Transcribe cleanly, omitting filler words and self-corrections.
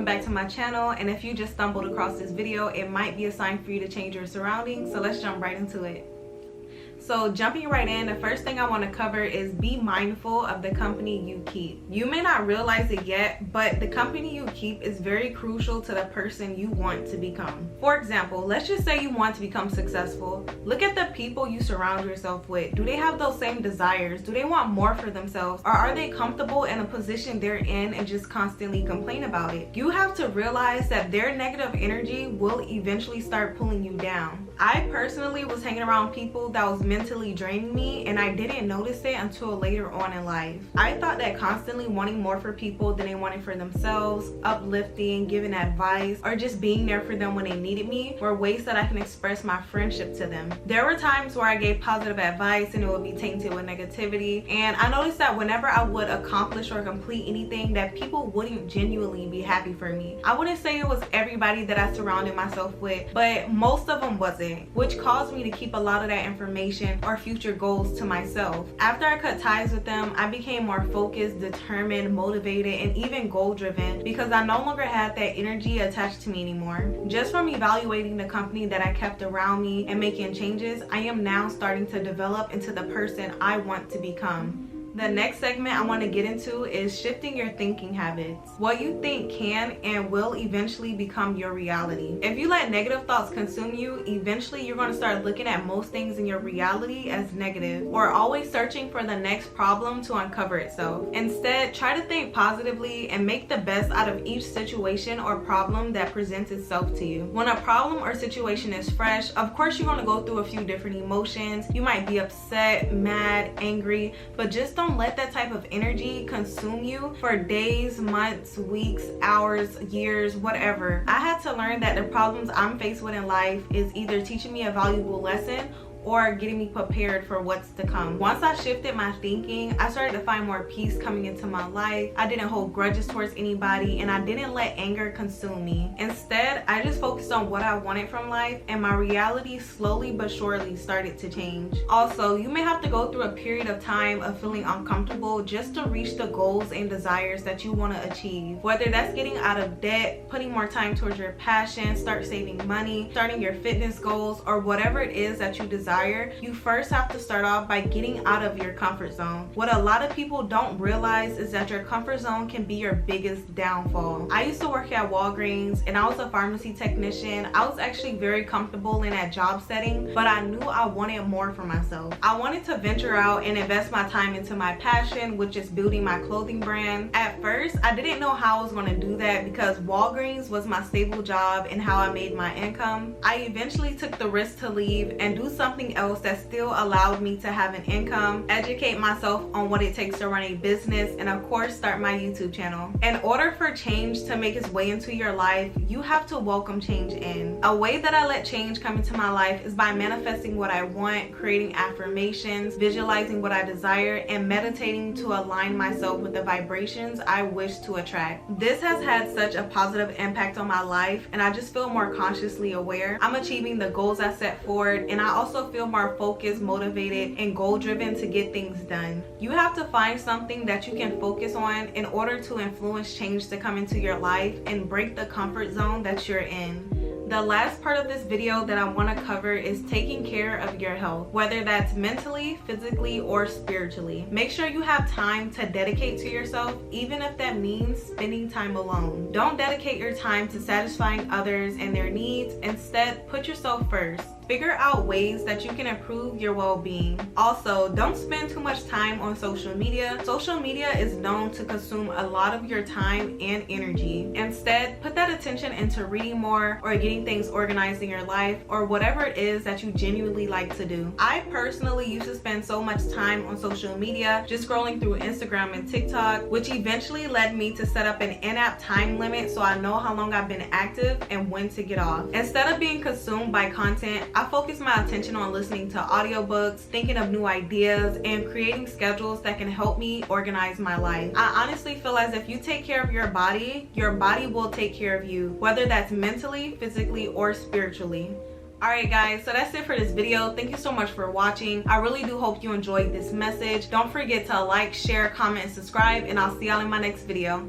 welcome back to my channel. And if you just stumbled across this video, it might be a sign for you to change your surroundings. So let's jump right into it. So jumping right in, the first thing I want to cover is be mindful of the company you keep. You may not realize it yet, but the company you keep is very crucial to the person you want to become. For example, let's just say you want to become successful. Look at the people you surround yourself with. Do they have those same desires? Do they want more for themselves? Or are they comfortable in a position they're in and just constantly complain about it? You have to realize that their negative energy will eventually start pulling you down. I personally was hanging around people that was mentally draining me, and I didn't notice it until later on in life. I thought that constantly wanting more for people than they wanted for themselves, uplifting, giving advice, or just being there for them when they needed me were ways that I can express my friendship to them. There were times where I gave positive advice and it would be tainted with negativity, and I noticed that whenever I would accomplish or complete anything, that people wouldn't genuinely be happy for me. I wouldn't say it was everybody that I surrounded myself with, but most of them wasn't, which caused me to keep a lot of that information or future goals to myself. After I cut ties with them, I became more focused, determined, motivated, and even goal-driven because I no longer had that energy attached to me anymore. Just from evaluating the company that I kept around me and making changes, I am now starting to develop into the person I want to become. The next segment I want to get into is shifting your thinking habits. What you think can and will eventually become your reality. If you let negative thoughts consume you, eventually you're going to start looking at most things in your reality as negative, or always searching for the next problem to uncover itself. Instead, try to think positively and make the best out of each situation or problem that presents itself to you. When a problem or situation is fresh, of course you're going to go through a few different emotions. You might be upset, mad, angry, but just don't let that type of energy consume you for days, months, weeks, hours, years, whatever. I had to learn that the problems I'm faced with in life is either teaching me a valuable lesson or getting me prepared for what's to come. Once I shifted my thinking, I started to find more peace coming into my life. I didn't hold grudges towards anybody, and I didn't let anger consume me. Instead, I just focused on what I wanted from life, and my reality slowly but surely started to change. Also, you may have to go through a period of time of feeling uncomfortable just to reach the goals and desires that you want to achieve. Whether that's getting out of debt, putting more time towards your passion, start saving money, starting your fitness goals, or whatever it is that you desire, you first have to start off by getting out of your comfort zone. What a lot of people don't realize is that your comfort zone can be your biggest downfall. I used to work at Walgreens and I was a pharmacy technician. I was actually very comfortable in that job setting, but I knew I wanted more for myself. I wanted to venture out and invest my time into my passion, which is building my clothing brand. At first, I didn't know how I was going to do that because Walgreens was my stable job and how I made my income. I eventually took the risk to leave and do something else that still allowed me to have an income, educate myself on what it takes to run a business, and of course start my YouTube channel. In order for change to make its way into your life, you have to welcome change in. A way that I let change come into my life is by manifesting what I want, creating affirmations, visualizing what I desire, and meditating to align myself with the vibrations I wish to attract. This has had such a positive impact on my life, and I just feel more consciously aware. I'm achieving the goals I set forward, and I also feel more focused, motivated, and goal-driven to get things done. You have to find something that you can focus on in order to influence change to come into your life and break the comfort zone that you're in. The last part of this video that I want to cover is taking care of your health, whether that's mentally, physically, or spiritually. Make sure you have time to dedicate to yourself, even if that means spending time alone. Don't dedicate your time to satisfying others and their needs. Instead, put yourself first. Figure out ways that you can improve your well-being. Also, don't spend too much time on social media. Social media is known to consume a lot of your time and energy. Instead, put that attention into reading more or getting things organized in your life or whatever it is that you genuinely like to do. I personally used to spend so much time on social media just scrolling through Instagram and TikTok, which eventually led me to set up an in-app time limit so I know how long I've been active and when to get off. Instead of being consumed by content, I focus my attention on listening to audiobooks, thinking of new ideas, and creating schedules that can help me organize my life. I honestly feel as if you take care of your body will take care of you, whether that's mentally, physically, or spiritually. Alright guys, so that's it for this video. Thank you so much for watching. I really do hope you enjoyed this message. Don't forget to like, share, comment, and subscribe, and I'll see y'all in my next video.